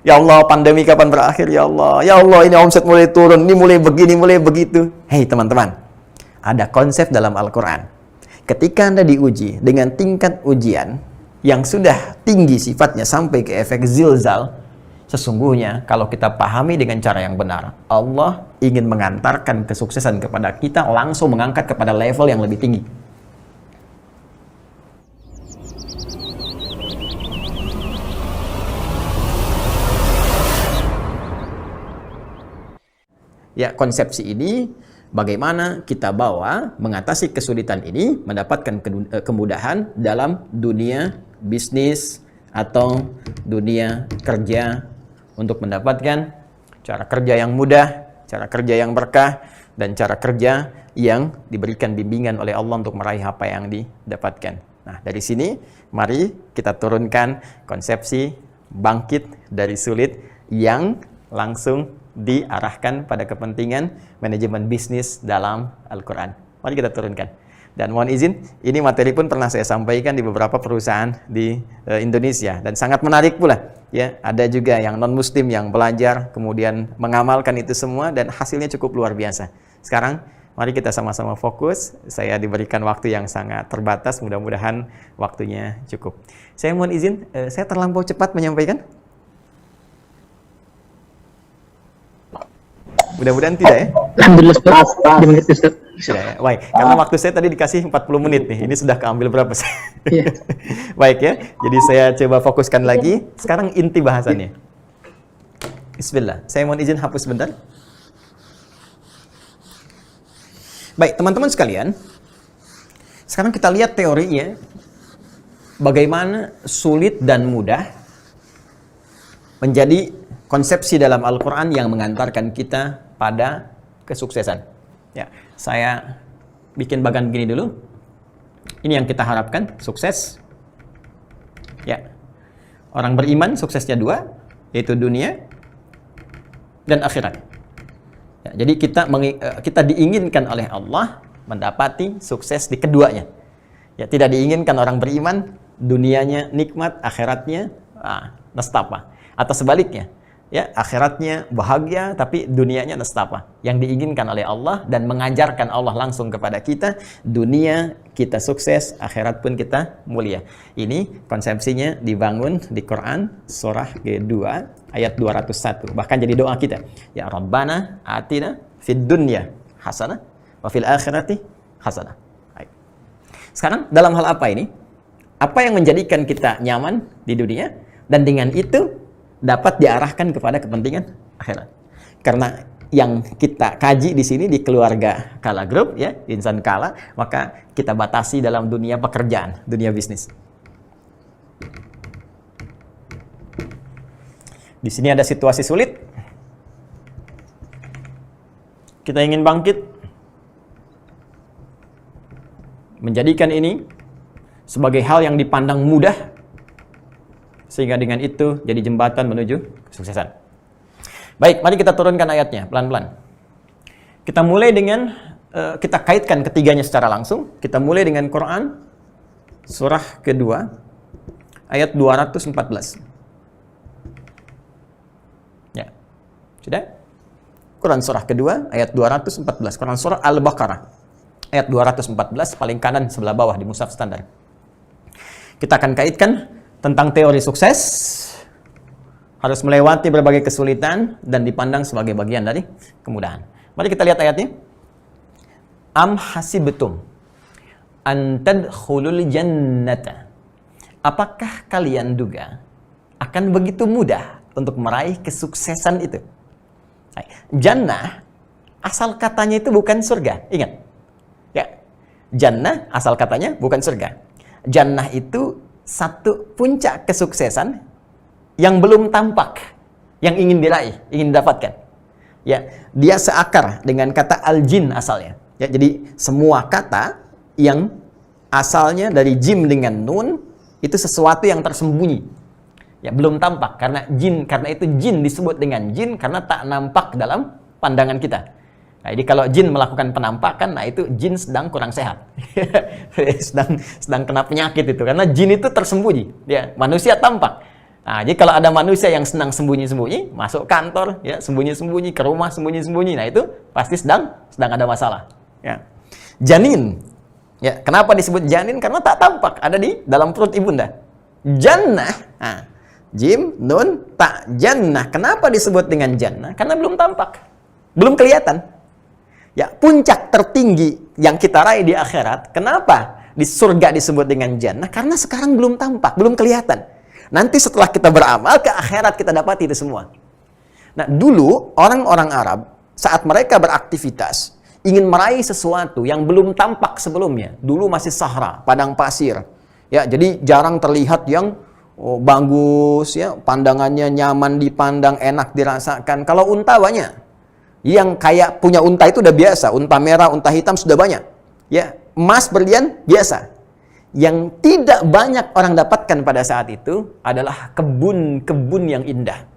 Ya Allah, pandemi kapan berakhir ya Allah? Ya Allah, ini omset mulai turun, ini mulai begini, mulai begitu. Hei teman-teman, ada konsep dalam Al-Quran. Ketika Anda diuji dengan tingkat ujian yang sudah tinggi sifatnya sampai ke efek zilzal, sesungguhnya kalau kita pahami dengan cara yang benar, Allah ingin mengantarkan kesuksesan kepada kita, langsung mengangkat kepada level yang lebih tinggi. Ya, konsepsi ini bagaimana kita bawa mengatasi kesulitan ini, mendapatkan kemudahan dalam dunia bisnis atau dunia kerja untuk mendapatkan cara kerja yang mudah, cara kerja yang berkah, dan cara kerja yang diberikan bimbingan oleh Allah untuk meraih apa yang didapatkan. Nah, dari sini mari kita turunkan konsepsi bangkit dari sulit yang langsung diarahkan pada kepentingan manajemen bisnis dalam Al-Quran. Mari kita turunkan. Dan mohon izin, ini materi pun pernah saya sampaikan di beberapa perusahaan di Indonesia dan sangat menarik pula. Ya, ada juga yang non-muslim yang belajar kemudian mengamalkan itu semua dan hasilnya cukup luar biasa. Sekarang mari kita sama-sama fokus. Saya diberikan waktu yang sangat terbatas, mudah-mudahan waktunya cukup. Saya mohon izin, saya terlampau cepat menyampaikan? Mudah-mudahan tidak ya? Alhamdulillah, Ustaz. Sudah ya? Baik, karena waktu saya tadi dikasih 40 menit nih. Ini sudah keambil berapa sih? Iya. Baik ya, jadi saya coba fokuskan lagi. Sekarang inti bahasannya. Bismillah, saya mohon izin hapus sebentar. Baik, teman-teman sekalian. Sekarang kita lihat teorinya. Bagaimana sulit dan mudah menjadi konsepsi dalam Al-Quran yang mengantarkan kita pada kesuksesan. Ya, saya bikin bagan begini dulu. Ini yang kita harapkan, sukses. Ya, orang beriman suksesnya dua, yaitu dunia dan akhirat. Ya, jadi kita diinginkan oleh Allah mendapati sukses di keduanya. Ya, tidak diinginkan orang beriman dunianya nikmat, akhiratnya nestapa. Atau sebaliknya. Ya, akhiratnya bahagia tapi dunianya nestapa. Yang diinginkan oleh Allah dan mengajarkan Allah langsung kepada kita, dunia kita sukses, akhirat pun kita mulia. Ini konsepsinya dibangun di Quran surah kedua ayat 201. Bahkan jadi doa kita. Ya Rabbana atina fid dunya hasanah wa fil akhirati hasanah. Baik. Sekarang dalam hal apa ini? Apa yang menjadikan kita nyaman di dunia dan dengan itu dapat diarahkan kepada kepentingan akhirat. Karena yang kita kaji di sini di keluarga Kala Group ya, Insan Kala, maka kita batasi dalam dunia pekerjaan, dunia bisnis. Di sini ada situasi sulit. Kita ingin bangkit. Menjadikan ini sebagai hal yang dipandang mudah, sehingga dengan itu jadi jembatan menuju kesuksesan. Baik, mari kita turunkan ayatnya pelan-pelan. Kita mulai dengan, kita kaitkan ketiganya secara langsung. Kita mulai dengan Quran, surah kedua, ayat 214. Ya, sudah? Quran surah kedua, ayat 214. Quran surah Al-Baqarah, ayat 214, paling kanan sebelah bawah di mushaf standar. Kita akan kaitkan tentang teori sukses, harus melewati berbagai kesulitan dan dipandang sebagai bagian dari kemudahan. Mari kita lihat ayatnya. Am hasibtum an tadkhulul jannata. Apakah kalian duga akan begitu mudah untuk meraih kesuksesan itu? Jannah asal katanya itu bukan surga. Ingat. Ya. Jannah asal katanya bukan surga. Jannah itu satu puncak kesuksesan yang belum tampak, yang ingin diraih, ingin didapatkan. Ya, dia seakar dengan kata al-jin asalnya. Ya, jadi semua kata yang asalnya dari jim dengan nun itu sesuatu yang tersembunyi. Ya, belum tampak karena itu jin disebut dengan jin karena tak nampak dalam pandangan kita. Nah, jadi kalau jin melakukan penampakan, nah itu jin sedang kurang sehat. sedang kena penyakit itu. Karena jin itu tersembunyi. Ya, manusia tampak. Nah, jadi kalau ada manusia yang senang sembunyi-sembunyi, masuk kantor, ya sembunyi-sembunyi, ke rumah sembunyi-sembunyi, nah itu pasti sedang ada masalah. Ya. Janin, ya kenapa disebut janin? Karena tak tampak, ada di dalam perut ibunda. Jannah, nah, jim, nun, ta, jannah. Kenapa disebut dengan jannah? Karena belum tampak, belum kelihatan. Ya, puncak tertinggi yang kita raih di akhirat, kenapa di surga disebut dengan jannah? Karena sekarang belum tampak, belum kelihatan. Nanti setelah kita beramal, ke akhirat kita dapati itu semua. Nah, dulu orang-orang Arab, saat mereka beraktivitas, ingin meraih sesuatu yang belum tampak sebelumnya. Dulu masih sahra, padang pasir. Ya, jadi jarang terlihat yang bagus, ya, pandangannya nyaman dipandang, enak dirasakan. Kalau unta banyak. Yang kayak punya unta itu udah biasa. Unta merah, unta hitam sudah banyak. Ya, emas, berlian, biasa. Yang tidak banyak orang dapatkan pada saat itu adalah kebun-kebun yang indah.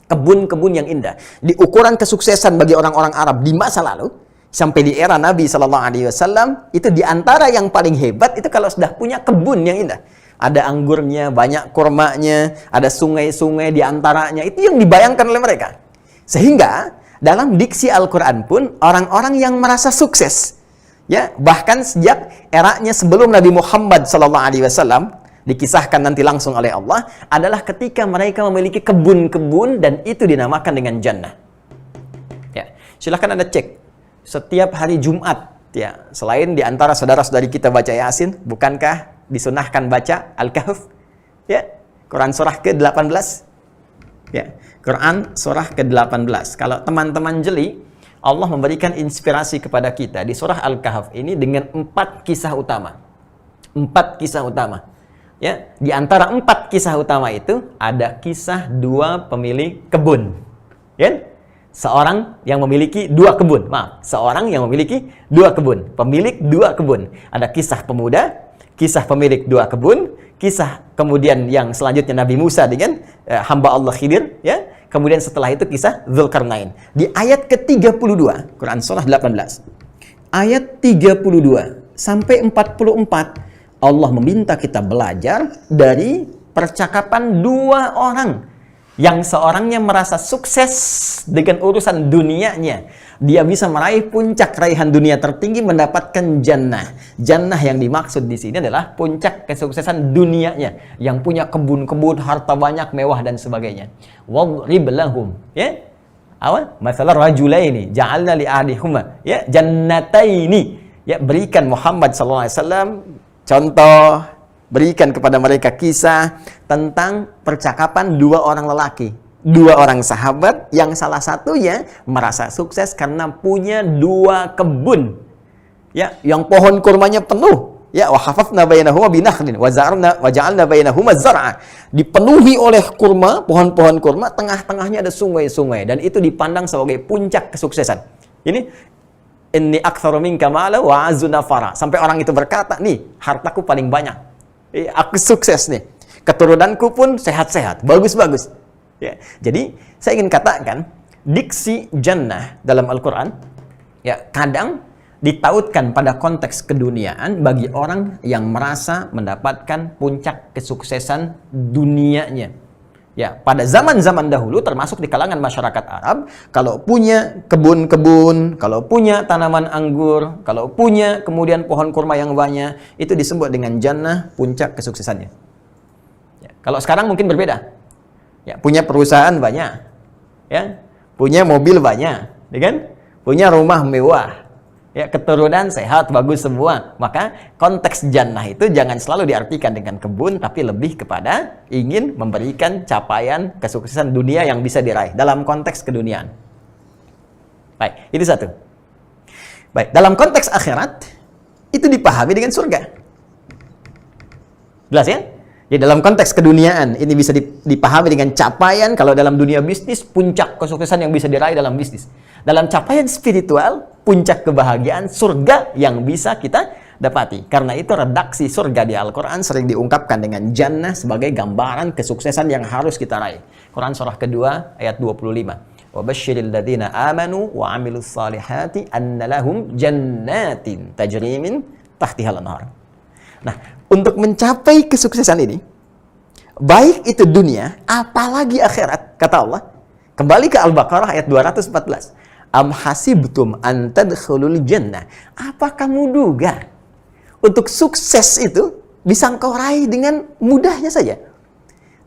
Kebun-kebun yang indah. Di ukuran kesuksesan bagi orang-orang Arab di masa lalu, sampai di era Nabi SAW, itu di antara yang paling hebat itu kalau sudah punya kebun yang indah. Ada anggurnya, banyak kurmanya, ada sungai-sungai di antaranya. Itu yang dibayangkan oleh mereka. Sehingga dalam diksi Al-Quran pun orang-orang yang merasa sukses, ya, bahkan sejak eranya sebelum Nabi Muhammad SAW, dikisahkan nanti langsung oleh Allah, adalah ketika mereka memiliki kebun-kebun dan itu dinamakan dengan jannah. Ya, silahkan Anda cek setiap hari Jumat, ya, selain di antara saudara-saudari kita baca Yasin, bukankah disunahkan baca Al-Kahf? Ya, Quran surah ke-18. Ya, Quran surah ke-18. Kalau teman-teman jeli, Allah memberikan inspirasi kepada kita di surah Al-Kahf ini dengan 4 kisah utama. 4 kisah utama. Ya, di antara 4 kisah utama itu ada kisah 2 pemilik kebun. Ya? Seorang yang memiliki 2 kebun. Maaf, seorang yang memiliki 2 kebun. Pemilik 2 kebun. Ada kisah pemuda, kisah pemilik 2 kebun, kisah kemudian yang selanjutnya Nabi Musa dengan hamba Allah Khidir, ya. Kemudian setelah itu kisah Dzulkarnain. Di ayat ke-32, Quran surah 18. Ayat 32 sampai 44, Allah meminta kita belajar dari percakapan 2 orang. Yang seorangnya merasa sukses dengan urusan dunianya. Dia bisa meraih puncak raihan dunia tertinggi, mendapatkan jannah. Jannah yang dimaksud di sini adalah puncak kesuksesan dunianya. Yang punya kebun-kebun, harta banyak, mewah, dan sebagainya. Wadrib lahum. Ya? Apa? Masalah rajulaini. Ja'alna li'adihuma. Ya? Jannataini. Ya, berikan Muhammad SAW contoh. Berikan kepada mereka kisah tentang percakapan 2 orang lelaki, 2 orang sahabat yang salah satunya merasa sukses karena punya 2 kebun, ya, yang pohon kurmanya penuh, ya, wa hafafna bainahuma binakhlin wa ja'alna bainahuma zar'a, dipenuhi oleh kurma, pohon-pohon kurma, tengah-tengahnya ada sungai-sungai, dan itu dipandang sebagai puncak kesuksesan. Ini inni aktsaru minka mala wa a'azzu nafara, sampai orang itu berkata, nih, hartaku paling banyak. Aku sukses nih. Keturunanku pun sehat-sehat, bagus-bagus. Ya. Jadi, saya ingin katakan, diksi jannah dalam Al-Quran, ya, kadang ditautkan pada konteks keduniaan bagi orang yang merasa mendapatkan puncak kesuksesan dunianya. Ya, pada zaman-zaman dahulu, termasuk di kalangan masyarakat Arab, kalau punya kebun-kebun, kalau punya tanaman anggur, kalau punya kemudian pohon kurma yang banyak, itu disebut dengan jannah, puncak kesuksesannya. Ya, kalau sekarang mungkin berbeda. Ya, punya perusahaan banyak, ya, punya mobil banyak, ya kan? Punya rumah mewah, ya, keturunan sehat, bagus semua. Maka konteks jannah itu jangan selalu diartikan dengan kebun, tapi lebih kepada ingin memberikan capaian kesuksesan dunia yang bisa diraih dalam konteks keduniaan. Baik, itu satu. Baik, dalam konteks akhirat itu dipahami dengan surga. Jelas ya? Ya, dalam konteks keduniaan ini bisa dipahami dengan capaian. Kalau dalam dunia bisnis, puncak kesuksesan yang bisa diraih dalam bisnis. Dalam capaian spiritual, puncak kebahagiaan surga yang bisa kita dapati. Karena itu redaksi surga di Al-Quran sering diungkapkan dengan jannah sebagai gambaran kesuksesan yang harus kita raih. Quran surah kedua ayat 25. Wa basyiril ladzina amanu wa 'amilus salihati anna lahum jannatin tajri min tahtihal anhar. Nah, untuk mencapai kesuksesan ini, baik itu dunia, apalagi akhirat. Kata Allah, kembali ke Al-Baqarah ayat 214. Am hasibtum an tadkhulul jannah. Apa kamu duga untuk sukses itu bisa engkau raih dengan mudahnya saja?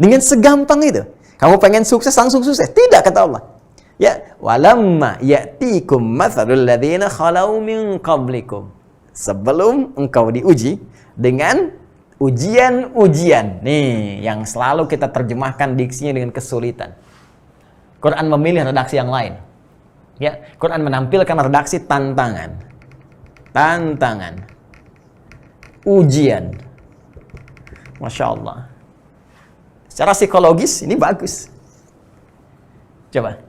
Dengan segampang itu. Kamu pengen sukses langsung sukses? Tidak, kata Allah. Ya, walamma ya'tikum mathalul ladzina khalau min qablikum. Sebelum engkau diuji dengan ujian-ujian. Nih, yang selalu kita terjemahkan diksinya dengan kesulitan. Quran memilih redaksi yang lain. Ya, Quran menampilkan redaksi tantangan. Tantangan. Ujian. Masya Allah. Secara psikologis ini bagus. Coba.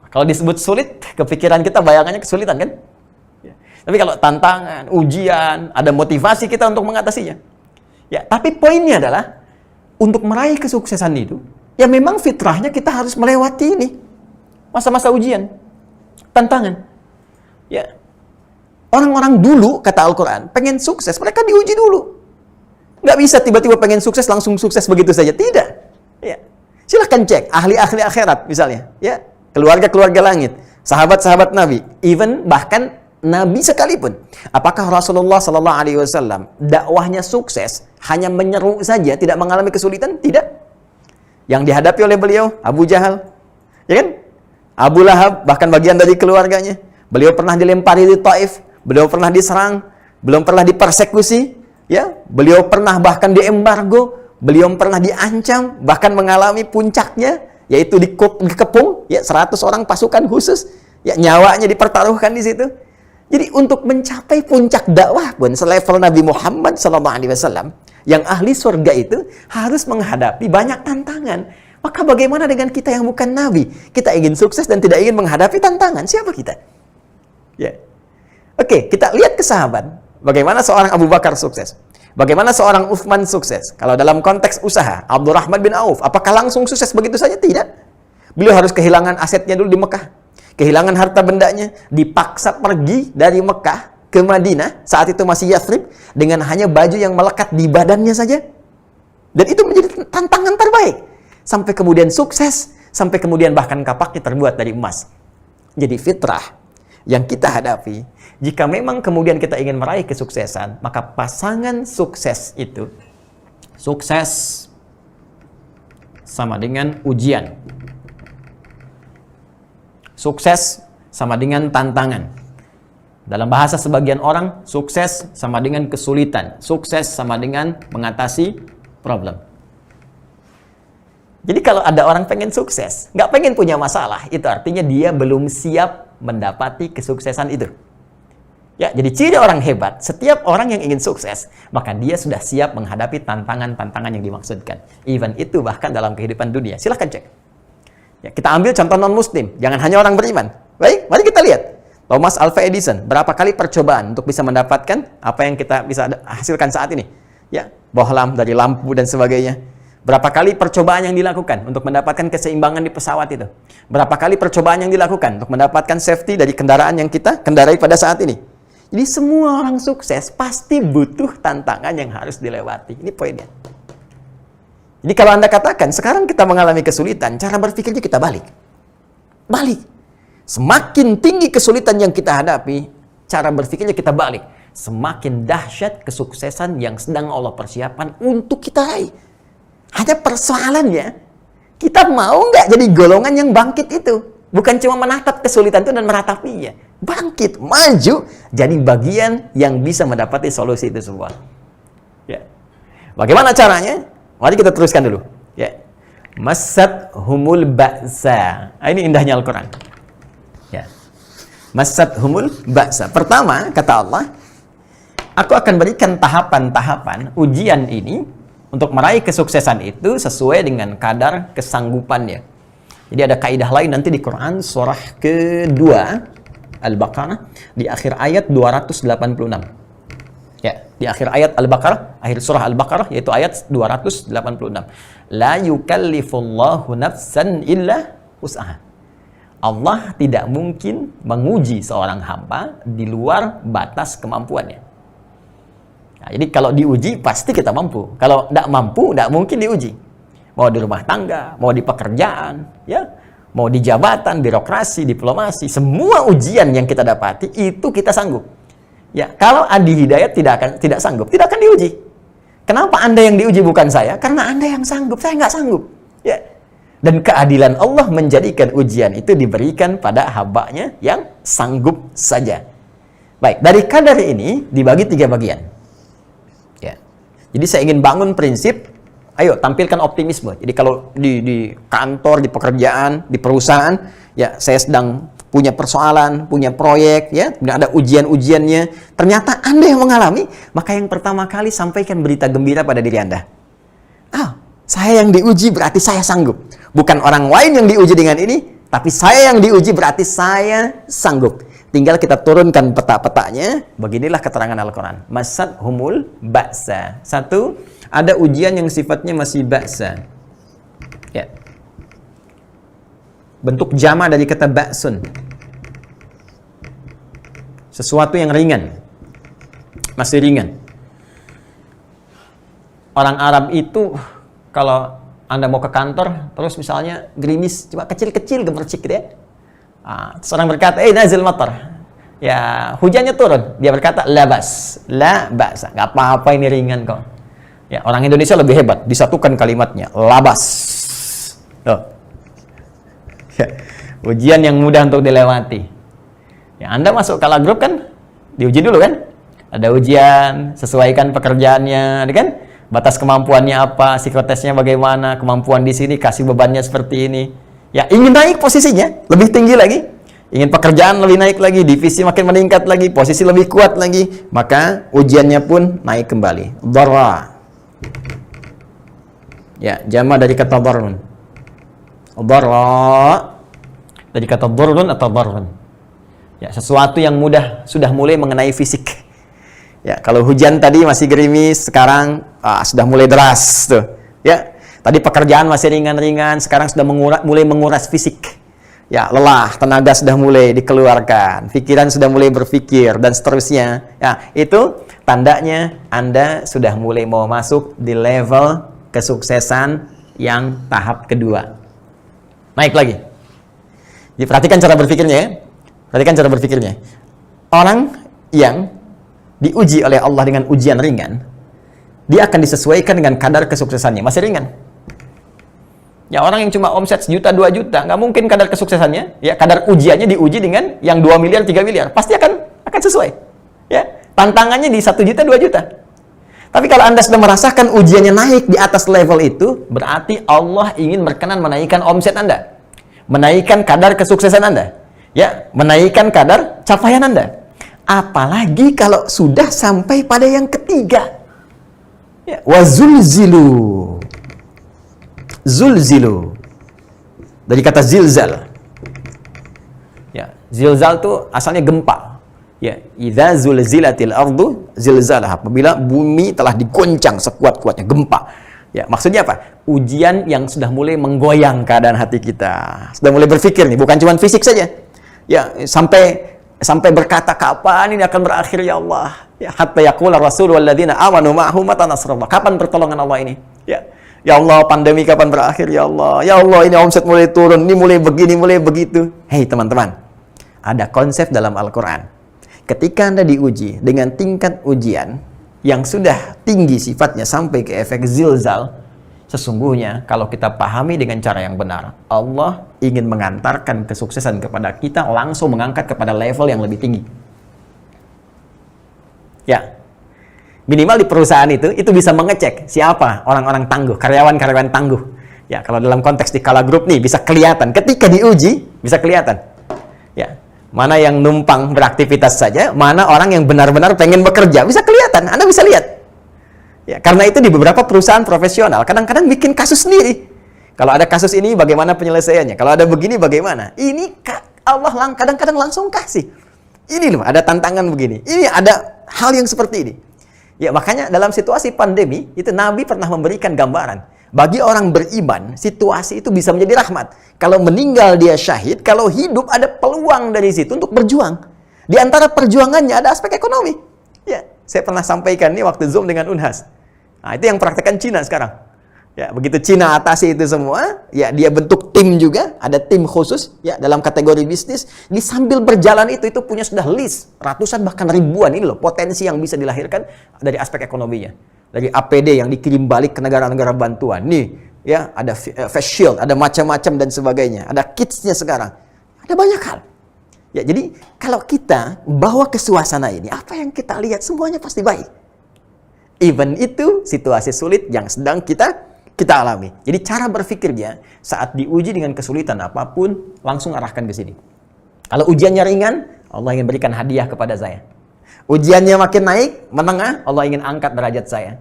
Kalau disebut sulit, kepikiran kita bayangannya kesulitan kan? Ya. Tapi kalau tantangan, ujian, ada motivasi kita untuk mengatasinya. Ya, tapi poinnya adalah untuk meraih kesuksesan itu, ya memang fitrahnya kita harus melewati ini. Masa-masa ujian. Tantangan. Ya. Orang-orang dulu, kata Al-Quran, pengen sukses, mereka diuji dulu. Nggak bisa tiba-tiba pengen sukses, langsung sukses begitu saja. Tidak. Ya. Silahkan cek, ahli-ahli akhirat misalnya. Ya. Keluarga-keluarga langit, sahabat-sahabat Nabi, even bahkan Nabi sekalipun. Apakah Rasulullah SAW dakwahnya sukses, hanya menyeru saja, tidak mengalami kesulitan? Tidak. Yang dihadapi oleh beliau, Abu Jahal. Ya kan? Abu Lahab, bahkan bagian dari keluarganya. Beliau pernah dilempari di Taif, beliau pernah diserang, belum pernah dipersekusi, ya. Beliau pernah bahkan diembargo, beliau pernah diancam, bahkan mengalami puncaknya, yaitu dikepung, ya 100 orang pasukan khusus, ya nyawanya dipertaruhkan di situ. Jadi untuk mencapai puncak dakwah pun selevel Nabi Muhammad SAW, yang ahli surga itu harus menghadapi banyak tantangan. Maka bagaimana dengan kita yang bukan Nabi? Kita ingin sukses dan tidak ingin menghadapi tantangan. Siapa kita? Ya. Oke, kita lihat ke sahabat. Bagaimana seorang Abu Bakar sukses? Bagaimana seorang Uthman sukses? Kalau dalam konteks usaha, Abdurrahman bin Auf, apakah langsung sukses begitu saja? Tidak. Beliau harus kehilangan asetnya dulu di Mekah. Kehilangan harta bendanya. Dipaksa pergi dari Mekah ke Madinah. Saat itu masih Yathrib. Dengan hanya baju yang melekat di badannya saja. Dan itu menjadi tantangan terbaik. Sampai kemudian sukses. Sampai kemudian bahkan kapaknya terbuat dari emas. Jadi fitrah yang kita hadapi, jika memang kemudian kita ingin meraih kesuksesan, maka pasangan sukses itu, sukses sama dengan ujian. Sukses sama dengan tantangan. Dalam bahasa sebagian orang, sukses sama dengan kesulitan. Sukses sama dengan mengatasi problem. Jadi kalau ada orang pengen sukses, nggak pengen punya masalah, itu artinya dia belum siap mendapati kesuksesan itu. Ya, jadi ciri orang hebat, setiap orang yang ingin sukses, maka dia sudah siap menghadapi tantangan-tantangan yang dimaksudkan. Even itu bahkan dalam kehidupan dunia. Silahkan cek. Ya, kita ambil contoh non-muslim, jangan hanya orang beriman. Baik, mari kita lihat. Thomas Alva Edison, berapa kali percobaan untuk bisa mendapatkan apa yang kita bisa hasilkan saat ini? Ya, bohlam dari lampu dan sebagainya. Berapa kali percobaan yang dilakukan untuk mendapatkan keseimbangan di pesawat itu? Berapa kali percobaan yang dilakukan untuk mendapatkan safety dari kendaraan yang kita kendarai pada saat ini? Jadi semua orang sukses pasti butuh tantangan yang harus dilewati. Ini poinnya. Jadi kalau Anda katakan, sekarang kita mengalami kesulitan, cara berpikirnya kita balik. Balik. Semakin tinggi kesulitan yang kita hadapi, cara berpikirnya kita balik. Semakin dahsyat kesuksesan yang sedang Allah persiapkan untuk kita raih. Hanya persoalannya, kita mau nggak jadi golongan yang bangkit itu. Bukan cuma menatap kesulitan itu dan meratapinya. Bangkit, maju, jadi bagian yang bisa mendapati solusi itu semua. Ya. Bagaimana caranya? Mari kita teruskan dulu. Ya. Masat humul ba'sa. Ini indahnya Al-Quran. Ya. Masat humul ba'sa. Pertama, kata Allah, aku akan berikan tahapan-tahapan ujian ini untuk meraih kesuksesan itu sesuai dengan kadar kesanggupannya. Jadi ada kaidah lain nanti di Quran surah kedua Al-Baqarah di akhir ayat 286. Ya, di akhir ayat Al-Baqarah, akhir surah Al-Baqarah yaitu ayat 286. La yukallifullahu nafsan illa wus'aha. Allah tidak mungkin menguji seorang hamba di luar batas kemampuannya. Nah, jadi kalau diuji pasti kita mampu. Kalau tidak mampu, tidak mungkin diuji. mau di rumah tangga, mau di pekerjaan, ya, mau di jabatan, birokrasi, diplomasi, semua ujian yang kita dapati itu kita sanggup. Ya, kalau Adi Hidayat tidak sanggup, tidak akan diuji. Kenapa Anda yang diuji bukan saya? Karena Anda yang sanggup, saya nggak sanggup. Ya. Dan keadilan Allah menjadikan ujian itu diberikan pada hambanya yang sanggup saja. Baik, dari kadar ini dibagi 3 bagian. Ya. Jadi saya ingin bangun prinsip, ayo tampilkan optimisme. Jadi kalau di kantor, di pekerjaan, di perusahaan, ya saya sedang punya persoalan, punya proyek, ya, ada ujian-ujiannya. Ternyata Anda yang mengalami, maka yang pertama kali sampaikan berita gembira pada diri Anda. Saya yang diuji berarti saya sanggup. Bukan orang lain yang diuji dengan ini, tapi saya yang diuji berarti saya sanggup. Tinggal kita turunkan peta-petanya. Beginilah keterangan Al-Quran. Masad humul ba'sa. 1, ada ujian yang sifatnya masih ba'sa. Ya. Bentuk jama dari kata ba'sun. Sesuatu yang ringan. Masih ringan. Orang Arab itu kalau Anda mau ke kantor, terus misalnya gerimis, cuma kecil-kecil gemercik gitu ya. Seorang berkata, nazil matar. Ya, hujannya turun. Dia berkata, la ba'sa. Gak apa-apa, ini ringan kok. Ya, orang Indonesia lebih hebat. Disatukan kalimatnya, labas. Tuh. Ya, ujian yang mudah untuk dilewati. Ya, Anda masuk kala grup kan, diuji dulu kan? Ada ujian, sesuaikan pekerjaannya, kan? Batas kemampuannya apa, psikotesnya bagaimana, kemampuan di sini, kasih bebannya seperti ini. Ya, ingin naik posisinya, lebih tinggi lagi. Ingin pekerjaan lebih naik lagi, divisi makin meningkat lagi, posisi lebih kuat lagi. Maka ujiannya pun naik kembali. Dharra. Ya, jama dari kata dharrun. Dharra. Dari kata dharrun atau dharrun. Ya, sesuatu yang mudah, sudah mulai mengenai fisik. Ya, kalau hujan tadi masih gerimis, sekarang sudah mulai deras tuh. Ya, tadi pekerjaan masih ringan-ringan, sekarang sudah mulai menguras fisik. Ya, lelah, tenaga sudah mulai dikeluarkan, pikiran sudah mulai berpikir dan seterusnya. Ya, itu tandanya Anda sudah mulai mau masuk di level kesuksesan yang tahap kedua. Naik lagi. Jadi, perhatikan cara berpikirnya ya. Perhatikan cara berpikirnya. Orang yang diuji oleh Allah dengan ujian ringan, dia akan disesuaikan dengan kadar kesuksesannya. Masih ringan. Ya, orang yang cuma omset 1 juta, 2 juta, nggak mungkin kadar kesuksesannya, ya, kadar ujiannya diuji dengan yang 2 miliar, 3 miliar. Pasti akan sesuai. Ya, tantangannya di 1 juta, 2 juta. Tapi kalau Anda sudah merasakan ujiannya naik di atas level itu, berarti Allah ingin berkenan menaikkan omset Anda. Menaikkan kadar kesuksesan Anda. Ya, menaikkan kadar capaian Anda. Apalagi kalau sudah sampai pada yang ketiga. Ya, wazulzilu. Zulzilu. Dari kata zilzal. Ya, zilzal itu asalnya gempa. Ya, idza zulzilatil ardu zilzalaha. Apabila bumi telah diguncang sekuat-kuatnya, gempa. Ya, maksudnya apa? Ujian yang sudah mulai menggoyang keadaan hati kita. Sudah mulai berpikir nih, bukan cuma fisik saja. Ya, sampai berkata, kapan ini akan berakhir ya Allah? Ya, hatta yaqula rasul walladzina amanu ma'ahu mata nasrullah. Kapan pertolongan Allah ini? Ya Allah, pandemi kapan berakhir ya Allah? Ya Allah, ini omset mulai turun, ini mulai begini, mulai begitu. Hei teman-teman, ada konsep dalam Al-Quran. Ketika Anda diuji dengan tingkat ujian yang sudah tinggi sifatnya sampai ke efek zilzal, sesungguhnya kalau kita pahami dengan cara yang benar, Allah ingin mengantarkan kesuksesan kepada kita, langsung mengangkat kepada level yang lebih tinggi. Ya, minimal di perusahaan itu bisa mengecek siapa orang-orang tangguh, karyawan-karyawan tangguh. Ya, kalau dalam konteks di Kala Group nih bisa kelihatan ketika diuji, bisa kelihatan. Ya, mana yang numpang beraktivitas saja, mana orang yang benar-benar pengen bekerja, bisa kelihatan. Anda bisa lihat. Ya, karena itu di beberapa perusahaan profesional kadang-kadang bikin kasus sendiri. Kalau ada kasus ini bagaimana penyelesaiannya? Kalau ada begini bagaimana? Ini Allah kadang-kadang langsung kasih. Ini loh, ada tantangan begini. Ini ada hal yang seperti ini. Ya, makanya dalam situasi pandemi, itu Nabi pernah memberikan gambaran. Bagi orang beriman, situasi itu bisa menjadi rahmat. Kalau meninggal dia syahid, kalau hidup ada peluang dari situ untuk berjuang. Di antara perjuangannya ada aspek ekonomi. Ya, saya pernah sampaikan ini waktu Zoom dengan Unhas. Nah, itu yang praktekkan Cina sekarang. Ya, begitu Cina atasi itu semua, ya dia bentuk tim juga, ada tim khusus ya dalam kategori bisnis. Di sambil berjalan itu punya sudah list ratusan bahkan ribuan ini loh potensi yang bisa dilahirkan dari aspek ekonominya. Dari APD yang dikirim balik ke negara-negara bantuan. Nih, ya ada face shield, ada macam-macam dan sebagainya. Ada kitsnya sekarang. Ada banyak hal. Ya, jadi kalau kita bawa ke suasana ini, apa yang kita lihat semuanya pasti baik. Even itu situasi sulit yang sedang kita alami. Jadi cara berpikirnya saat diuji dengan kesulitan apapun, langsung arahkan ke sini. Kalau ujiannya ringan, Allah ingin berikan hadiah kepada saya. Ujiannya makin naik, menengah, Allah ingin angkat derajat saya.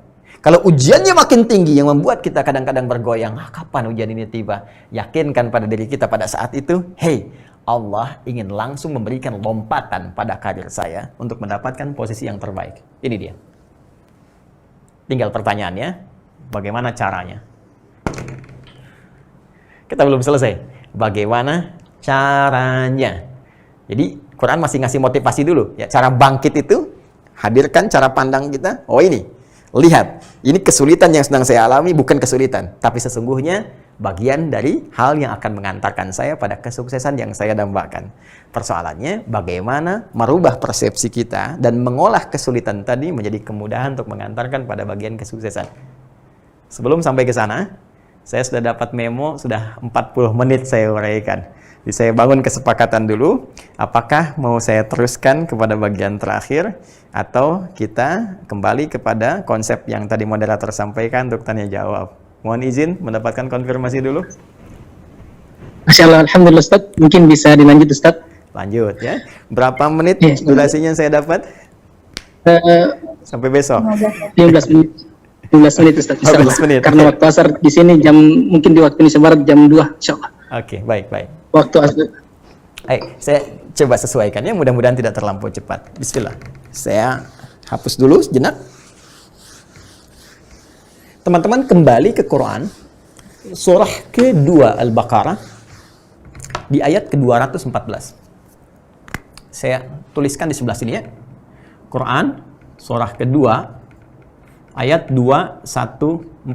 Kalau ujiannya makin tinggi yang membuat kita kadang-kadang bergoyang, kapan ujian ini tiba? Yakinkan pada diri kita pada saat itu, hey, Allah ingin langsung memberikan lompatan pada karir saya untuk mendapatkan posisi yang terbaik. Ini dia. Tinggal pertanyaannya, bagaimana caranya? Kita belum selesai. Bagaimana caranya? Jadi, Quran masih ngasih motivasi dulu. Ya, cara bangkit itu, hadirkan cara pandang kita. Oh ini, lihat. Ini kesulitan yang sedang saya alami, bukan kesulitan. Tapi sesungguhnya, bagian dari hal yang akan mengantarkan saya pada kesuksesan yang saya dambakan. Persoalannya, bagaimana merubah persepsi kita dan mengolah kesulitan tadi menjadi kemudahan untuk mengantarkan pada bagian kesuksesan. Sebelum sampai ke sana, saya sudah dapat memo, sudah 40 menit saya uraikan. Jadi saya bangun kesepakatan dulu, apakah mau saya teruskan kepada bagian terakhir, atau kita kembali kepada konsep yang tadi moderator sampaikan untuk tanya jawab. Mohon izin mendapatkan konfirmasi dulu. Masya Allah, Alhamdulillah Ustaz. Mungkin bisa dilanjut Ustaz. Lanjut ya. Berapa menit Yes, durasinya saya dapat? Sampai besok. 15 menit. 15 menit Ustaz. 15 menit. Karena waktu asar di sini mungkin di waktu Indonesia Barat jam 2 insyaallah. Oke, baik. Waktu asar. Baik, saya coba sesuaikan ya, mudah-mudahan tidak terlampau cepat. Bismillah. Saya hapus dulu sejenak. Teman-teman kembali ke Quran, surah kedua Al-Baqarah, di ayat ke-214. Saya tuliskan di sebelah sini ya. Quran, surah kedua, ayat 214.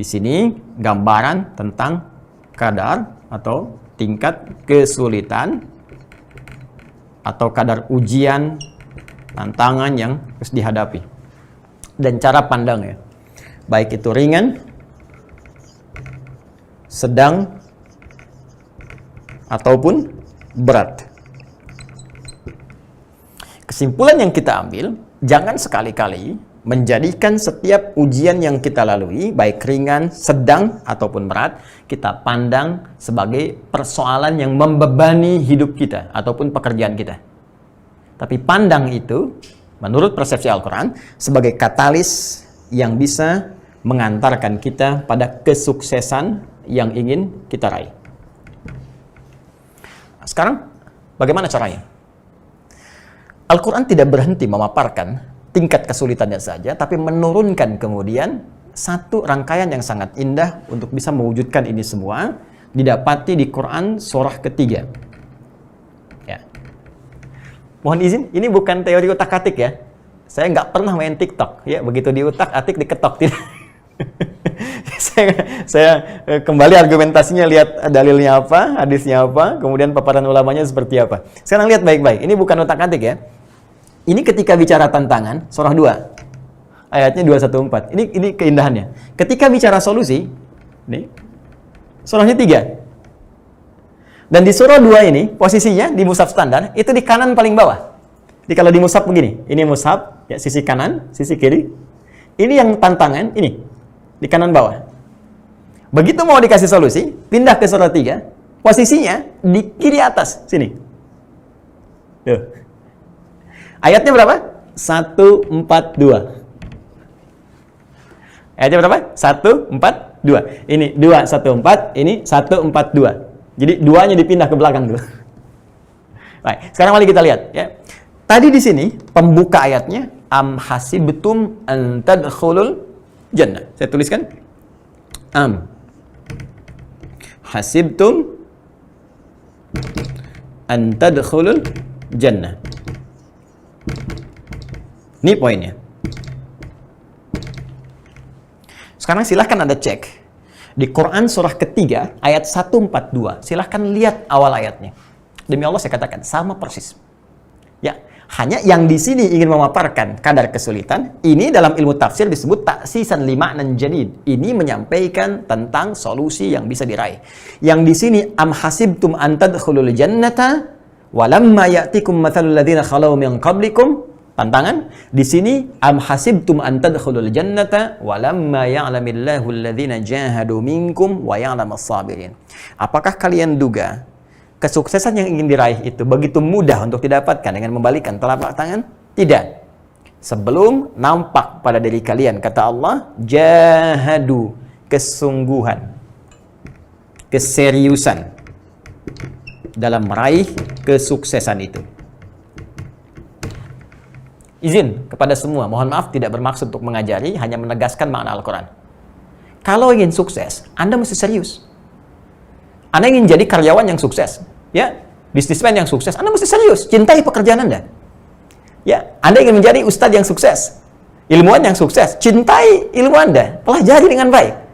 Di sini gambaran tentang kadar atau tingkat kesulitan atau kadar ujian, tantangan yang harus dihadapi. Dan cara pandangnya. Baik itu ringan, sedang, ataupun berat. Kesimpulan yang kita ambil, jangan sekali-kali menjadikan setiap ujian yang kita lalui, baik ringan, sedang, ataupun berat, kita pandang sebagai persoalan yang membebani hidup kita, ataupun pekerjaan kita. Tapi pandang itu, menurut persepsi Al-Quran, sebagai katalis yang bisa mengantarkan kita pada kesuksesan yang ingin kita raih. Sekarang, bagaimana caranya? Al-Quran tidak berhenti memaparkan tingkat kesulitannya saja, tapi menurunkan kemudian satu rangkaian yang sangat indah untuk bisa mewujudkan ini semua, didapati di Quran surah ketiga. Ya. Mohon izin, ini bukan teori utak-atik ya. Saya nggak pernah main TikTok, ya. Begitu diutak-atik, diketok, tidak. saya kembali argumentasinya, lihat dalilnya apa, hadisnya apa, kemudian paparan ulamanya seperti apa. Sekarang lihat baik-baik, ini bukan utak-atik ya. Ini ketika bicara tantangan, surah 2, ayatnya 214. Ini keindahannya. Ketika bicara solusi, ini surahnya 3. Dan di surah 2 ini, posisinya di mushaf standar, itu di kanan paling bawah. Jadi kalau di mushaf begini, ini mushaf, ya, sisi kanan, sisi kiri. Ini yang tantangan, ini, di kanan bawah. Begitu mau dikasih solusi, pindah ke surah 3, posisinya di kiri atas, sini. Tuh. Ayatnya berapa? 142. Ayatnya berapa? 142. Ini 214, ini 142. Jadi duanya dipindah ke belakang dulu. Baik, sekarang mari kita lihat ya. Tadi di sini pembuka ayatnya am hasibtum an tadkhulul jannah. Saya tuliskan am hasibtum an tadkhulul jannah. Ini poinnya. Sekarang silahkan Anda cek di Quran surah ketiga ayat 142. Silahkan lihat awal ayatnya. Demi Allah saya katakan sama persis. Ya, hanya yang di sini ingin memaparkan kadar kesulitan, ini dalam ilmu tafsir disebut taksisan lima'nan jadid. Ini menyampaikan tentang solusi yang bisa diraih. Yang di sini am hasibtum an tadkhulul jannata walamma ya'tikum mathalul ladzina khalau min qablikum. Tantangan di sini am hasibtum an tadkhulul jannata walamma ya'lamillahu alladzina jahadu minkum wa ya'lamas sabirin. Apakah kalian duga kesuksesan yang ingin diraih itu begitu mudah untuk didapatkan dengan membalikkan telapak tangan? Tidak. Sebelum nampak pada diri kalian, kata Allah, jahadu, kesungguhan, keseriusan dalam meraih kesuksesan itu. Izin kepada semua, mohon maaf tidak bermaksud untuk mengajari, hanya menegaskan makna Al-Quran. Kalau ingin sukses, Anda mesti serius. Anda ingin jadi karyawan yang sukses, ya, bisnismen yang sukses, Anda mesti serius, cintai pekerjaan Anda. Ya, Anda ingin menjadi ustadz yang sukses, ilmuwan yang sukses, cintai ilmu Anda, pelajari dengan baik.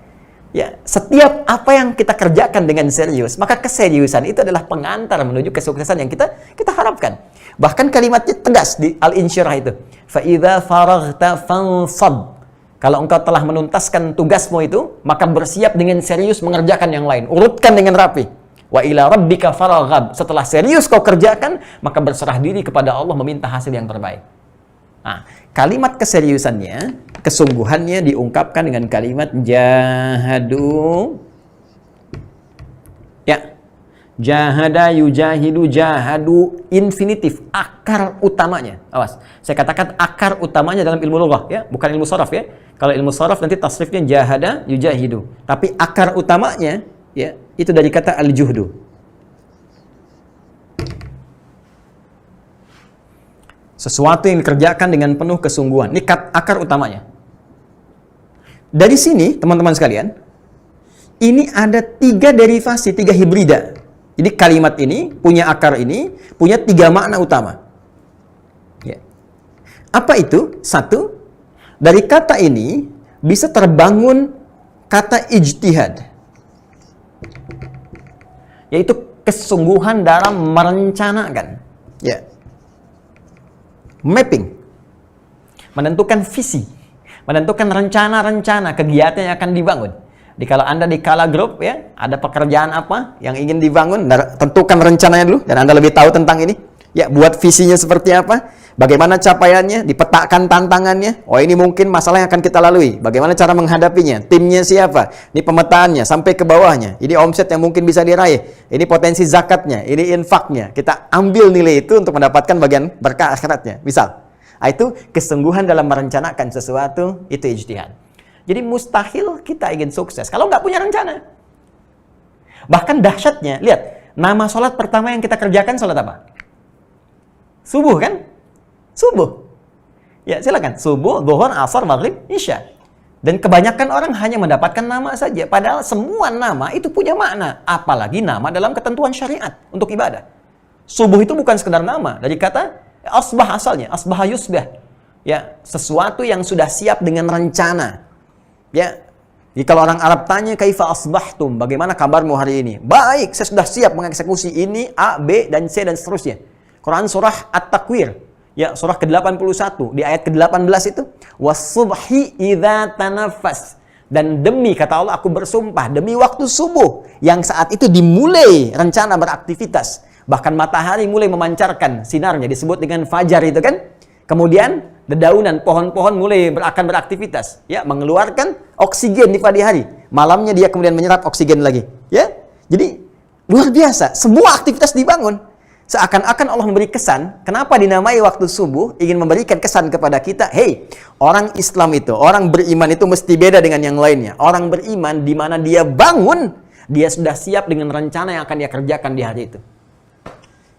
Ya, setiap apa yang kita kerjakan dengan serius, maka keseriusan itu adalah pengantar menuju kesuksesan yang kita harapkan. Bahkan kalimatnya tegas di Al-Insyirah itu. Fa idza faraghta fansab. Kalau engkau telah menuntaskan tugasmu itu, maka bersiap dengan serius mengerjakan yang lain. Urutkan dengan rapi. Wa ila rabbika faraghab. Setelah serius kau kerjakan, maka berserah diri kepada Allah meminta hasil yang terbaik. Nah, kalimat keseriusannya, kesungguhannya diungkapkan dengan kalimat jahadu. Ya. Jahada, yujahidu, jahadu, infinitif, akar utamanya. Awas, saya katakan akar utamanya dalam ilmu lughah, ya, bukan ilmu sharaf, ya. Kalau ilmu sharaf nanti tasrifnya jahada, yujahidu. Tapi akar utamanya, ya, itu dari kata al-juhdu. Sesuatu yang dikerjakan dengan penuh kesungguhan. Ini akar utamanya. Dari sini, teman-teman sekalian, ini ada 3 derivasi, 3 hibrida. Jadi kalimat ini, punya akar ini, punya 3 makna utama. Ya. Apa itu? 1, dari kata ini bisa terbangun kata ijtihad. Yaitu kesungguhan dalam merencanakan. Ya. Mapping. Menentukan visi. Menentukan rencana-rencana kegiatan yang akan dibangun. Kalau Anda di Kala Group, ya, ada pekerjaan apa yang ingin dibangun, tentukan rencananya dulu, dan Anda lebih tahu tentang ini. Ya, buat visinya seperti apa, bagaimana capaiannya, dipetakan tantangannya. Oh, ini mungkin masalah yang akan kita lalui. Bagaimana cara menghadapinya, timnya siapa, ini pemetaannya sampai ke bawahnya. Ini omset yang mungkin bisa diraih, ini potensi zakatnya, ini infaknya. Kita ambil nilai itu untuk mendapatkan bagian berkah akhiratnya. Misal, itu kesungguhan dalam merencanakan sesuatu, itu ijtihad. Jadi mustahil kita ingin sukses kalau nggak punya rencana. Bahkan dahsyatnya, lihat, nama sholat pertama yang kita kerjakan sholat apa? Subuh kan? Subuh. Ya, silakan. Subuh, zuhur, asar, maghrib, isya. Dan kebanyakan orang hanya mendapatkan nama saja. Padahal semua nama itu punya makna. Apalagi nama dalam ketentuan syariat untuk ibadah. Subuh itu bukan sekedar nama. Dari kata asbah asalnya. Asbah yusbah. Ya, sesuatu yang sudah siap dengan rencana. Ya, jadi kalau orang Arab tanya kaifa asbahtum, bagaimana kabarmu hari ini? Baik, saya sudah siap mengeksekusi ini A, B, dan C dan seterusnya. Quran surah At-Takwir, ya, surah ke-81 di ayat ke-18 itu, was-subhi idza tanaffas. Dan demi, kata Allah, aku bersumpah demi waktu subuh yang saat itu dimulai rencana beraktivitas. Bahkan matahari mulai memancarkan sinarnya, disebut dengan fajar itu kan. Kemudian dedaunan pohon-pohon mulai akan beraktivitas, ya, mengeluarkan oksigen di pagi hari. Malamnya dia kemudian menyerap oksigen lagi, ya. Jadi luar biasa, semua aktivitas dibangun. Seakan-akan Allah memberi kesan, kenapa dinamai waktu subuh, ingin memberikan kesan kepada kita, hey, orang Islam itu, orang beriman itu mesti beda dengan yang lainnya. Orang beriman di mana dia bangun, dia sudah siap dengan rencana yang akan dia kerjakan di hari itu.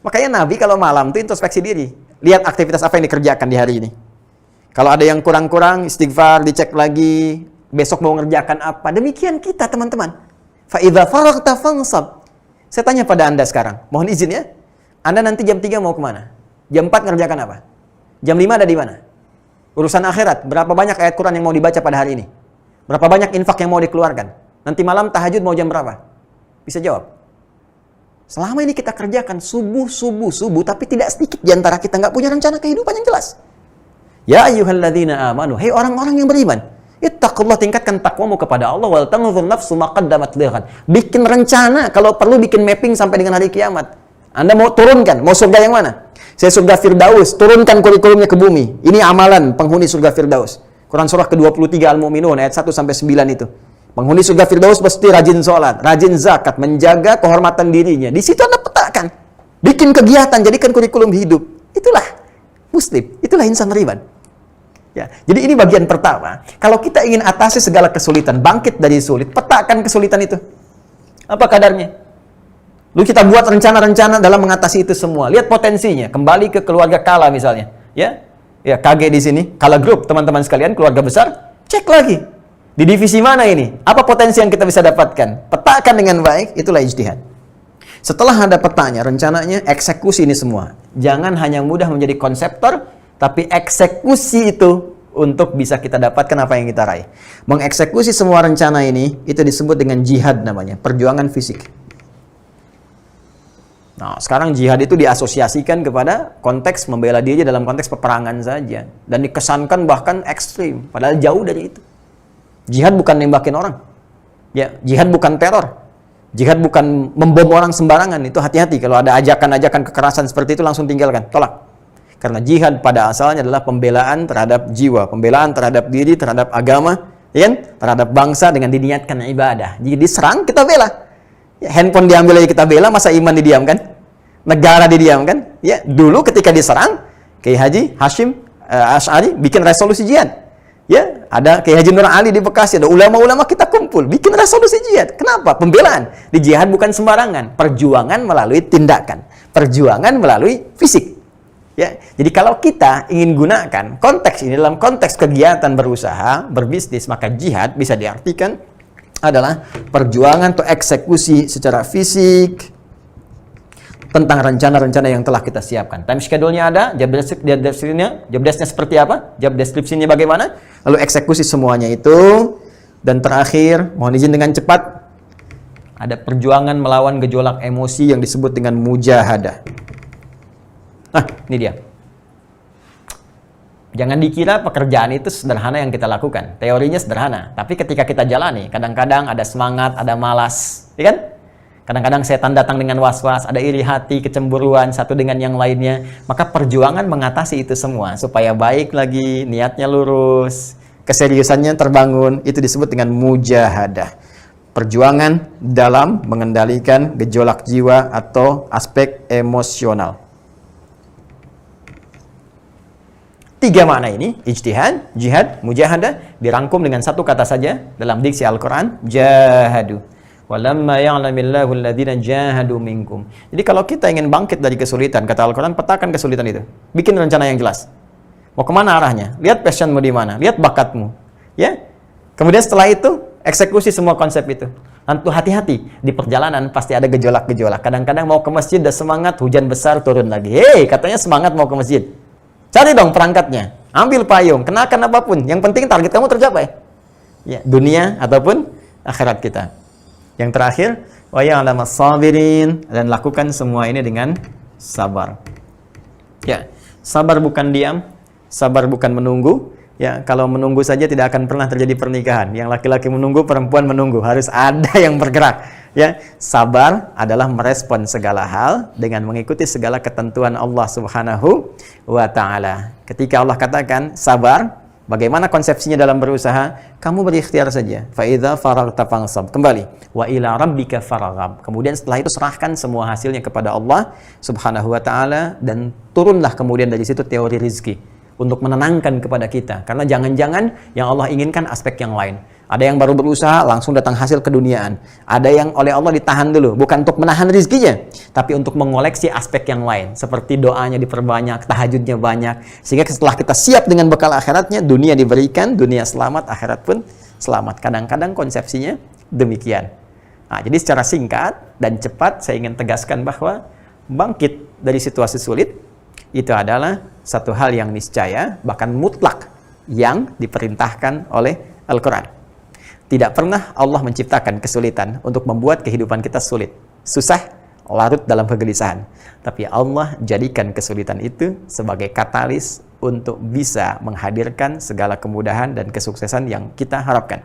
Makanya Nabi kalau malam itu introspeksi diri. Lihat aktivitas apa yang dikerjakan di hari ini. Kalau ada yang kurang-kurang, istighfar, dicek lagi. Besok mau ngerjakan apa. Demikian kita, teman-teman. Fa idza faraghta fansab. Saya tanya pada Anda sekarang. Mohon izin ya. Anda nanti jam 3 mau kemana? Jam 4 ngerjakan apa? Jam 5 ada di mana? Urusan akhirat. Berapa banyak ayat Quran yang mau dibaca pada hari ini? Berapa banyak infak yang mau dikeluarkan? Nanti malam tahajud mau jam berapa? Bisa jawab. Selama ini kita kerjakan subuh, tapi tidak sedikit di antara kita nggak punya rencana kehidupan yang jelas. Ya ayyuhalladzina amanu, hei orang-orang yang beriman, ittaqullah, tingkatkan takwamu kepada Allah, wal tanzur nafsu ma qaddamat lighad. Bikin rencana, kalau perlu bikin mapping sampai dengan hari kiamat. Anda mau turunkan, mau surga yang mana? Saya surga Firdaus, turunkan kurikulumnya ke bumi. Ini amalan penghuni surga Firdaus. Quran surah ke-23 Al-Mu'minun ayat 1 sampai 9 itu. Penghuni surga Firdaus pasti rajin sholat, rajin zakat, menjaga kehormatan dirinya. Di situ Anda petakan. Bikin kegiatan, jadikan kurikulum hidup. Itulah Muslim, itulah insan beriman. Ya, jadi ini bagian pertama. Kalau kita ingin atasi segala kesulitan, bangkit dari sulit, petakan kesulitan itu. Apa kadarnya? Lalu kita buat rencana-rencana dalam mengatasi itu semua. Lihat potensinya. Kembali ke keluarga Kala misalnya. Ya, KG di sini, Kala Group, teman-teman sekalian, keluarga besar. Cek lagi. Di divisi mana ini? Apa potensi yang kita bisa dapatkan? Petakan dengan baik, itulah ijtihad. Setelah ada petanya, rencananya, eksekusi ini semua. Jangan hanya mudah menjadi konseptor, tapi eksekusi itu untuk bisa kita dapatkan apa yang kita raih. Mengeksekusi semua rencana ini, itu disebut dengan jihad namanya, perjuangan fisik. Nah, sekarang jihad itu diasosiasikan kepada konteks membela diri dalam konteks peperangan saja. Dan dikesankan bahkan ekstrim, padahal jauh dari itu. Jihad bukan nembakin orang. Ya, jihad bukan teror. Jihad bukan membom orang sembarangan. Itu hati-hati, kalau ada ajakan-ajakan kekerasan seperti itu langsung tinggalkan, tolak. Karena jihad pada asalnya adalah pembelaan terhadap jiwa, pembelaan terhadap diri, terhadap agama, ya, terhadap bangsa dengan diniatkan ibadah. Jadi diserang, kita bela. Ya, handphone diambil aja kita bela, masa iman didiamkan? Negara didiamkan? Ya, dulu ketika diserang, Kiai Haji Hashim Asy'ari bikin resolusi jihad. Ya, ada Kiai Haji Nur Ali di Bekasi, ada ulama-ulama kita kumpul, bikin resolusi jihad. Kenapa? Pembelaan. Di jihad bukan sembarangan, perjuangan melalui tindakan, perjuangan melalui fisik. Ya, jadi kalau kita ingin gunakan konteks ini dalam konteks kegiatan berusaha, berbisnis, maka jihad bisa diartikan adalah perjuangan atau eksekusi secara fisik tentang rencana-rencana yang telah kita siapkan. Time schedule-nya ada, job desk-nya seperti apa, job description-nya bagaimana, lalu eksekusi semuanya itu, dan terakhir, mohon izin dengan cepat, ada perjuangan melawan gejolak emosi yang disebut dengan mujahadah. Nah, ini dia. Jangan dikira pekerjaan itu sederhana yang kita lakukan. Teorinya sederhana, tapi ketika kita jalani, kadang-kadang ada semangat, ada malas, ya kan? Kadang-kadang setan datang dengan was-was, ada iri hati, kecemburuan satu dengan yang lainnya. Maka perjuangan mengatasi itu semua supaya baik lagi, niatnya lurus, keseriusannya terbangun, itu disebut dengan mujahadah. Perjuangan dalam mengendalikan gejolak jiwa atau aspek emosional. 3 makna ini, ijtihad, jihad, mujahadah, dirangkum dengan satu kata saja dalam diksi Al-Quran, jahadu. Walamma ya'lamillahu alladhina jahadu minkum. Jadi kalau kita ingin bangkit dari kesulitan, kata Al-Quran, petakan kesulitan itu. Bikin rencana yang jelas. Mau kemana arahnya? Lihat passionmu di mana? Lihat bakatmu. Ya? Kemudian setelah itu, eksekusi semua konsep itu. Tentu hati-hati. Di perjalanan pasti ada gejolak-gejolak. Kadang-kadang mau ke masjid, udah semangat, hujan besar, turun lagi. Hei, katanya semangat mau ke masjid. Cari dong perangkatnya. Ambil payung, kenakan apapun. Yang penting target kamu tercapai. Ya, dunia ataupun akhirat kita. Yang terakhir, wa ya'lamas sabirin, dan lakukan semua ini dengan sabar. Ya, sabar bukan diam, sabar bukan menunggu. Ya, kalau menunggu saja tidak akan pernah terjadi pernikahan. Yang laki-laki menunggu, perempuan menunggu, harus ada yang bergerak. Ya, sabar adalah merespon segala hal dengan mengikuti segala ketentuan Allah Subhanahu wa taala. Ketika Allah katakan sabar, bagaimana konsepsinya dalam berusaha? Kamu berikhtiar saja. Fa idza faragta fansab. Kembali. Wa ila rabbika farghab. Kemudian setelah itu serahkan semua hasilnya kepada Allah Subhanahu wa taala dan turunlah kemudian dari situ teori rizki untuk menenangkan kepada kita. Karena jangan-jangan yang Allah inginkan aspek yang lain. Ada yang baru berusaha langsung datang hasil keduniaan. Ada yang oleh Allah ditahan dulu, bukan untuk menahan rizkinya, tapi untuk mengoleksi aspek yang lain. Seperti doanya diperbanyak, tahajudnya banyak. Sehingga setelah kita siap dengan bekal akhiratnya, dunia diberikan, dunia selamat, akhirat pun selamat. Kadang-kadang konsepsinya demikian. Nah, jadi secara singkat dan cepat saya ingin tegaskan bahwa bangkit dari situasi sulit itu adalah satu hal yang niscaya, bahkan mutlak, yang diperintahkan oleh Al-Quran. Tidak pernah Allah menciptakan kesulitan untuk membuat kehidupan kita sulit, susah, larut dalam kegelisahan. Tapi Allah jadikan kesulitan itu sebagai katalis untuk bisa menghadirkan segala kemudahan dan kesuksesan yang kita harapkan.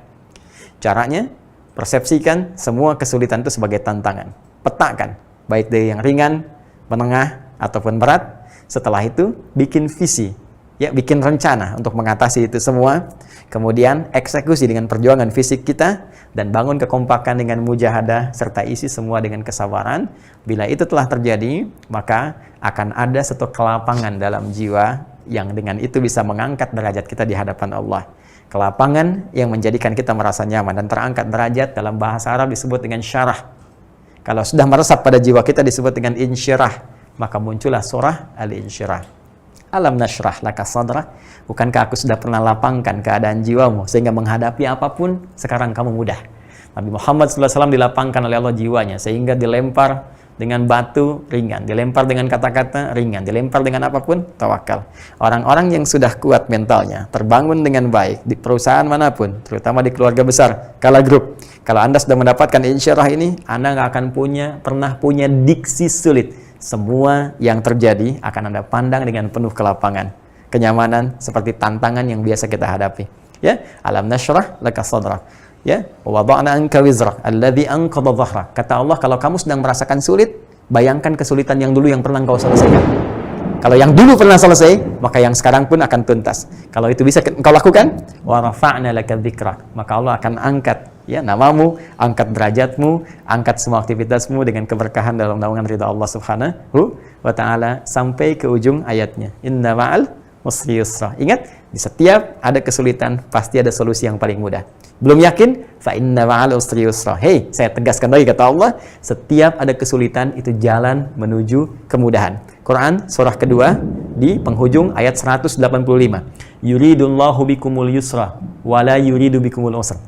Caranya, persepsikan semua kesulitan itu sebagai tantangan. Petakan, baik dari yang ringan, menengah, ataupun berat. Setelah itu, bikin visi, ya, bikin rencana untuk mengatasi itu semua. Kemudian eksekusi dengan perjuangan fisik kita, dan bangun kekompakan dengan mujahadah, serta isi semua dengan kesabaran. Bila itu telah terjadi, maka akan ada satu kelapangan dalam jiwa yang dengan itu bisa mengangkat derajat kita di hadapan Allah. Kelapangan yang menjadikan kita merasa nyaman dan terangkat derajat, dalam bahasa Arab disebut dengan syarah. Kalau sudah meresap pada jiwa kita disebut dengan insyirah, maka muncullah surah Al-Insyirah. Alam nashrah laka sadrak, bukankah aku sudah pernah lapangkan keadaan jiwamu sehingga menghadapi apapun sekarang kamu mudah. Nabi Muhammad SAW dilapangkan oleh Allah jiwanya sehingga dilempar dengan batu ringan, dilempar dengan kata-kata ringan, dilempar dengan apapun tawakal. Orang-orang yang sudah kuat mentalnya, terbangun dengan baik di perusahaan manapun, terutama di keluarga besar, Kala Group. Kalau Anda sudah mendapatkan insyirah ini, Anda nggak akan pernah punya diksi sulit. Semua yang terjadi akan Anda pandang dengan penuh kelapangan, kenyamanan, seperti tantangan yang biasa kita hadapi. Ya, alam nashrah laka sadrak. Ya, wa wada'na anka wizrak alladhi anqadha dhahrak. Kata Allah, kalau kamu sedang merasakan sulit, bayangkan kesulitan yang dulu yang pernah engkau selesaikan. Kalau yang dulu pernah selesai, maka yang sekarang pun akan tuntas. Kalau itu bisa engkau lakukan, wa rafa'na laka dzikrak, maka Allah akan angkat, ya, namamu, angkat derajatmu, angkat semua aktivitasmu dengan keberkahan dalam naungan ridha Allah Subhanahu wa ta'ala sampai ke ujung ayatnya. Inna ma'al usri yusra. Ingat, di setiap ada kesulitan pasti ada solusi yang paling mudah. Belum yakin? Fa inna ma'al usri yusra. Hei, saya tegaskan lagi kata Allah, setiap ada kesulitan itu jalan menuju kemudahan. Quran surah kedua di penghujung ayat 185. Yuridullahu bikumul yusra wa la yuridu bikumul usra.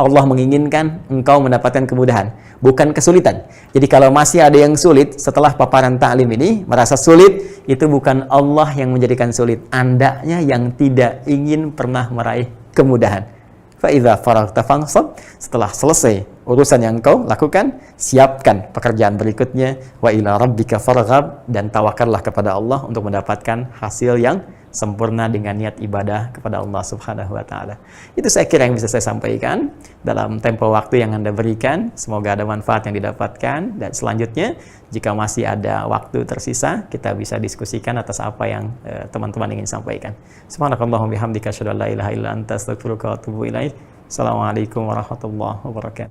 Allah menginginkan engkau mendapatkan kemudahan, bukan kesulitan. Jadi kalau masih ada yang sulit setelah paparan ta'lim ini, merasa sulit, itu bukan Allah yang menjadikan sulit. Andanya yang tidak ingin pernah meraih kemudahan. Fa'idha faragta fansab, setelah selesai urusan yang engkau lakukan, siapkan pekerjaan berikutnya. Wa ila rabbika farghab, dan tawakallah kepada Allah untuk mendapatkan hasil yang sempurna dengan niat ibadah kepada Allah Subhanahu wa ta'ala. Itu saya kira yang bisa saya sampaikan dalam tempo waktu yang Anda berikan. Semoga ada manfaat yang didapatkan, dan selanjutnya jika masih ada waktu tersisa, kita bisa diskusikan atas apa yang teman-teman ingin sampaikan. Subhanakallahumma bihamdika asyhadu an la ilaha illa anta astaghfiruka wa atubu ilaik. Assalamualaikum warahmatullahi wabarakatuh.